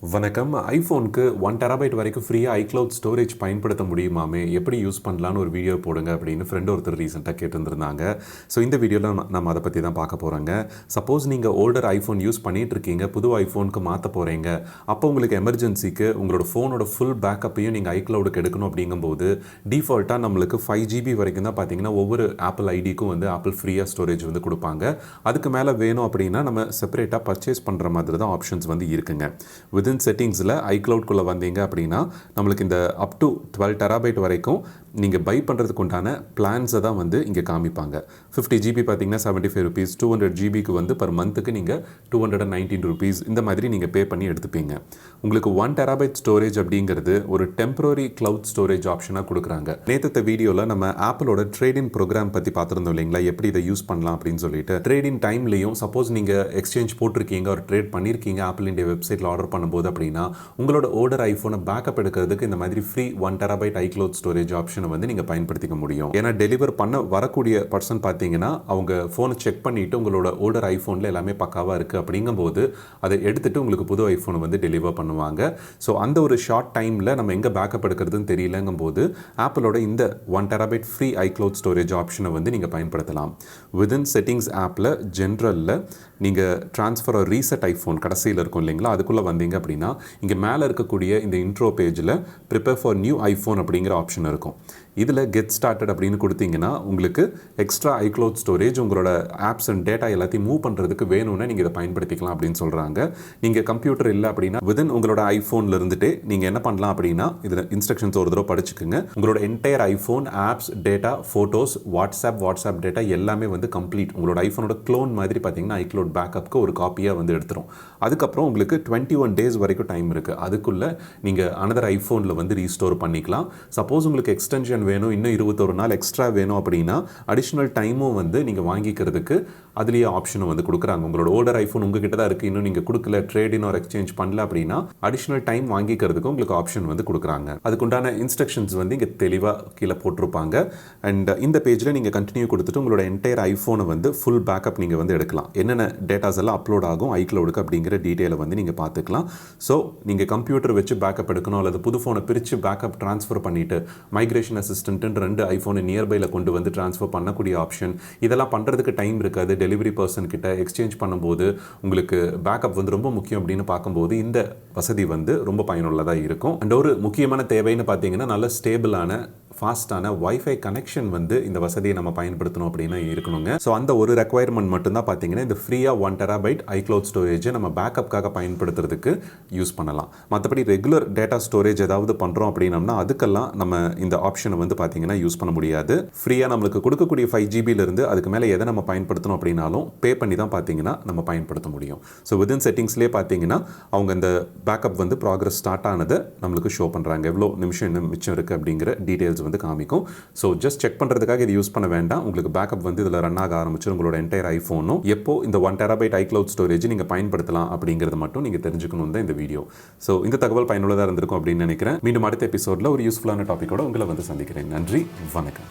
வணக்கம். ஐஃபோனுக்கு 1 டெராபைட் வரைக்கும் ஃப்ரீயா iCloud ஸ்டோரேஜ் பயன்படுத்த முடியுமாமே, எப்படி யூஸ் பண்ணலான்னு ஒரு வீடியோ போடுங்க அப்படின்னு ஃப்ரெண்ட் ஒருத்தர் ரீசெண்டாக கேட்டிருந்தாங்க. ஸோ இந்த வீடியோவில் நம்ம அதை பற்றி தான் பார்க்க போகிறோங்க. சப்போஸ் நீங்கள் ஓல்டர் ஐஃபோன் யூஸ் பண்ணிட்டு இருக்கீங்க, புது ஐஃபோனுக்கு மாற்ற போகிறீங்க, அப்போ உங்களுக்கு எமர்ஜென்சிக்கு உங்களோட ஃபோனோட ஃபுல் பேக்கப்பையும் நீங்கள் iCloudக்கு எடுக்கணும் அப்படிங்கும்போது டிஃபால்ட்டாக நம்மளுக்கு 5GB வரைக்கும் தான் பார்த்தீங்கன்னா ஒவ்வொரு ஆப்பிள் ஐடிக்கும் வந்து ஆப்பிள் ஃப்ரீயாக ஸ்டோரேஜ் வந்து கொடுப்பாங்க. அதுக்கு மேலே வேணும் அப்படின்னா நம்ம செப்பரேட்டாக பர்ச்சேஸ் பண்ணுற மாதிரி தான் ஆப்ஷன்ஸ் வந்து இருக்குங்க. வித்தின் செட்டிங்ஸில் iCloudக்குள்ளே வந்தீங்க அப்படின்னா நம்மளுக்கு இந்த அப் டு 12 டெராபைட் வரைக்கும் நீங்கள் பை பண்ணுறதுக்கு உண்டான பிளான்ஸை தான் வந்து இங்கே காமிப்பாங்க. 50GB பார்த்தீங்கன்னா ₹75, 200GBக்கு வந்து பர் மந்த்துக்கு நீங்கள் ₹219 இந்த மாதிரி நீங்கள் பே பண்ணி எடுத்துப்பீங்க. உங்களுக்கு 1 டெராபைட் ஸ்டோரேஜ் அப்படிங்கிறது ஒரு டெம்பரரி கிளவுட் ஸ்டோரேஜ் ஆப்ஷனாக கொடுக்குறாங்க. நேற்று வீடியோவில் நம்ம ஆப்பிளோட ட்ரேடின் ப்ரோக்ராம் பற்றி பார்த்துருந்தோம் இல்லைங்களா, எப்படி இதை யூஸ் பண்ணலாம் அப்படின்னு சொல்லிட்டு. ட்ரேடின் டைம்லையும் சப்போஸ் நீங்கள் எக்ஸ்சேஞ்ச் போட்டிருக்கீங்க, ஒரு ட்ரேட் பண்ணியிருக்கீங்க ஆப்பிள் இந்தியா வெப்சைட்டில் ஆர்டர் பண்ணும்போது அப்படின்னா உங்களோட ஓல்டர் ஐஃபோனை பேக்கப் எடுக்கிறதுக்கு இந்த மாதிரி ஃப்ரீ 1 டெராபைட் iCloud ஸ்டோரேஜ் ஆப்ஷனை வந்து நீங்கள் பயன்படுத்திக்க முடியும். ஏன்னா டெலிவர் பண்ண வரக்கூடிய பர்சன் பார்த்தீங்கன்னா அவங்க ஃபோனை செக் பண்ணிவிட்டு உங்களோட ஓல்டர் ஐஃபோனில் எல்லாமே பக்காவாக இருக்குது அப்படிங்கும்போது அதை எடுத்துகிட்டு உங்களுக்கு புது ஐஃபோனை வந்து டெலிவர் பண்ணுவாங்க. ஸோ அந்த ஒரு ஷார்ட் டைமில் நம்ம எங்கே பேக்கப் எடுக்கிறதுன்னு தெரியலங்கும்போது ஆப்பிளோட இந்த 1 டெராபைட் ஃப்ரீ iCloud ஸ்டோரேஜ் ஆப்ஷனை வந்து நீங்கள் பயன்படுத்தலாம். வித்தின் செட்டிங்ஸ் ஆப்பில் ஜென்ரலில் நீங்கள் ட்ரான்ஸ்ஃபர் ஆர் ரீசெட் ஐஃபோன் கடைசியில் இருக்கும் இல்லைங்களா, அதுக்குள்ளே வந்தீங்க அப்படின்னா இங்கே மேலே இருக்கக்கூடிய இந்த இன்ட்ரோ பேஜில் ப்ரிப்பேர் ஃபார் நியூ ஐஃபோன் அப்படிங்கிற ஆப்ஷன் இருக்கும். இதில் கெட் ஸ்டார்டட் அப்படின்னு கொடுத்தீங்கன்னா உங்களுக்கு எக்ஸ்ட்ரா iCloud ஸ்டோரேஜ் உங்களோட ஆப்ஸ் அண்ட் டேட்டா எல்லாத்தையும் மூவ் பண்ணுறதுக்கு வேணும்னா நீங்கள் இதை பயன்படுத்திக்கலாம் அப்படின்னு சொல்கிறாங்க. நீங்கள் கம்ப்யூட்டர் இல்லை அப்படின்னா விதின் உங்களோட ஐஃபோனில் இருந்துட்டு நீங்கள் என்ன பண்ணலாம் அப்படின்னா இதில் இன்ஸ்ட்ரக்ஷன்ஸ் ஒரு தடவை படிச்சுக்குங்க. உங்களோட entire iPhone apps data photos WhatsApp data எல்லாமே வந்து கம்ப்ளீட் உங்களோட ஐஃபோனோட க்ளோன் மாதிரி பார்த்தீங்கன்னா iCloud பேக்கப்க்கு ஒரு காப்பியாக வந்து எடுத்துரும். அதுக்கப்புறம் உங்களுக்கு 21 days வரைக்கும் டைம் இருக்குது. அதுக்குள்ளே நீங்கள் அனதர் ஐஃபோனில் வந்து ரீஸ்டோர் பண்ணிக்கலாம். சப்போஸ் உங்களுக்கு எக்ஸ்டென்ஷன் வேணும், இன்னும் 21 நாள் எக்ஸ்ட்ரா வேணும் அப்படின்னா அடிஷ்னல் டைமும் வந்து நீங்கள் வாங்கிக்கிறதுக்கு அதுலேயே ஆப்ஷனும் வந்து கொடுக்குறாங்க. உங்களோட ஓல்டர் ஐஃபோன் உங்ககிட்ட தான் இருக்குது, இன்னும் நீங்கள் கொடுக்கல, ட்ரேடின் ஆர் எக்ஸ்சேஞ்ச் பண்ணல அப்படின்னா அடிஷ்னல் டைம் வாங்கிக்கிறதுக்கு உங்களுக்கு ஆப்ஷன் வந்து கொடுக்குறாங்க. அதுக்குண்டான இன்ஸ்ட்ரக்ஷன்ஸ் வந்து இங்கே தெளிவாக கீழே போட்டிருப்பாங்க. அண்ட் இந்த பேஜில் நீங்கள் கண்டினியூ கொடுத்துட்டு உங்களோட என்டையர் ஐஃபோனை வந்து ஃபுல் பேக்கப் நீங்கள் வந்து எடுக்கலாம். என்னென்ன டேட்டாஸ் எல்லாம் அப்லோட் ஆகும் iCloudக்கு அப்படிங்கிற டீட்டெயிலை வந்து நீங்கள் பார்த்துக்கலாம். ஸோ நீங்கள் கம்ப்யூட்டர் வச்சு பேக்கப் எடுக்கணும் அல்லது புது ஃபோனை பிரித்து பேக்கப் ட்ரான்ஸ்ஃபர் பண்ணிவிட்டு மைக்ரேஷன் அசிஸ்டன்ட்னு 2 ஐஃபோனை நியர்பையில் கொண்டு வந்து ட்ரான்ஸ்ஃபர் பண்ணக்கூடிய ஆப்ஷன், இதெல்லாம் பண்ணுறதுக்கு டைம் இருக்காது. டெலிவரி பர்சன் கிட்ட எக்ஸ்சேஞ்ச் பண்ணும்போது உங்களுக்கு பேக்கப் வந்து ரொம்ப முக்கியம் அப்படின்னு பார்க்கும்போது இந்த வசதி வந்து ரொம்ப பயனுள்ளதாக இருக்கும். அண்ட் ஒரு முக்கியமான தேவைன்னு பார்த்தீங்கன்னா நல்ல ஸ்டேபிளான ஃபாஸ்டான வைஃபை கனெக்ஷன் வந்து இந்த வசதியை நம்ம பயன்படுத்தணும் அப்படின்னு இருக்கணுங்க. ஸோ அந்த ஒரு ரெக்குவயர்மெண்ட் மட்டும்தான் பார்த்தீங்கன்னா இந்த ஃப்ரீயாக 1 டெராபைட் iCloud ஸ்டோரேஜை நம்ம பேக்கப்காக பயன்படுத்துறதுக்கு யூஸ் பண்ணலாம். மற்றபடி ரெகுலர் டேட்டா ஸ்டோரேஜ் ஏதாவது பண்ணுறோம் அப்படின்னம்னா அதுக்கெல்லாம் நம்ம இந்த ஆப்ஷனை வந்து பார்த்தீங்கன்னா யூஸ் பண்ண முடியாது. ஃப்ரீயாக நம்மளுக்கு கொடுக்கக்கூடிய 5GBலேருந்து அதுக்கு மேலே எதை நம்ம பயன்படுத்தணும் அப்படின்னாலும் பே பண்ணி தான் பார்த்தீங்கன்னா நம்ம பயன்படுத்த முடியும். ஸோ வித்தின் செட்டிங்ஸ்லேயே பார்த்தீங்கன்னா அவங்க இந்த பேக்கப் வந்து ப்ராக்ரஸ் ஸ்டார்ட் ஆனதை நம்மளுக்கு ஷோ பண்ணுறாங்க. எவ்வளோ நிமிஷம் இன்னும் மிச்சம் இருக்குது அப்படிங்கிற டீட்டெயில்ஸ் வந்து காமிக்கும். ஸோ ஜஸ்ட் செக் பண்ணுறதுக்காக இது யூஸ் பண்ண வேண்டாம். உங்களுக்கு பேக்கப் வந்து இதில் ரன் ஆக ஆரம்பிச்சு உங்களோட என்டையர் ஐஃபோனும் எப்போ இந்த 1 டெராபைட் iCloud ஸ்டோரேஜ் நீங்கள் பயன்படுத்தலாம் அப்படிங்கிறது மட்டும் நீங்கள் தெரிஞ்சுக்கணும் தான் இந்த வீடியோ. ஸோ இந்த தகவல் பயனுள்ளதாக இருந்திருக்கும் அப்படின்னு நினைக்கிறேன். மீண்டும் அடுத்த எபிசோடில் ஒரு யூஸ்ஃபுல்லான டாப்பிக்கோட உங்களை வந்து சந்திக்கிறேன். நன்றி, வணக்கம்.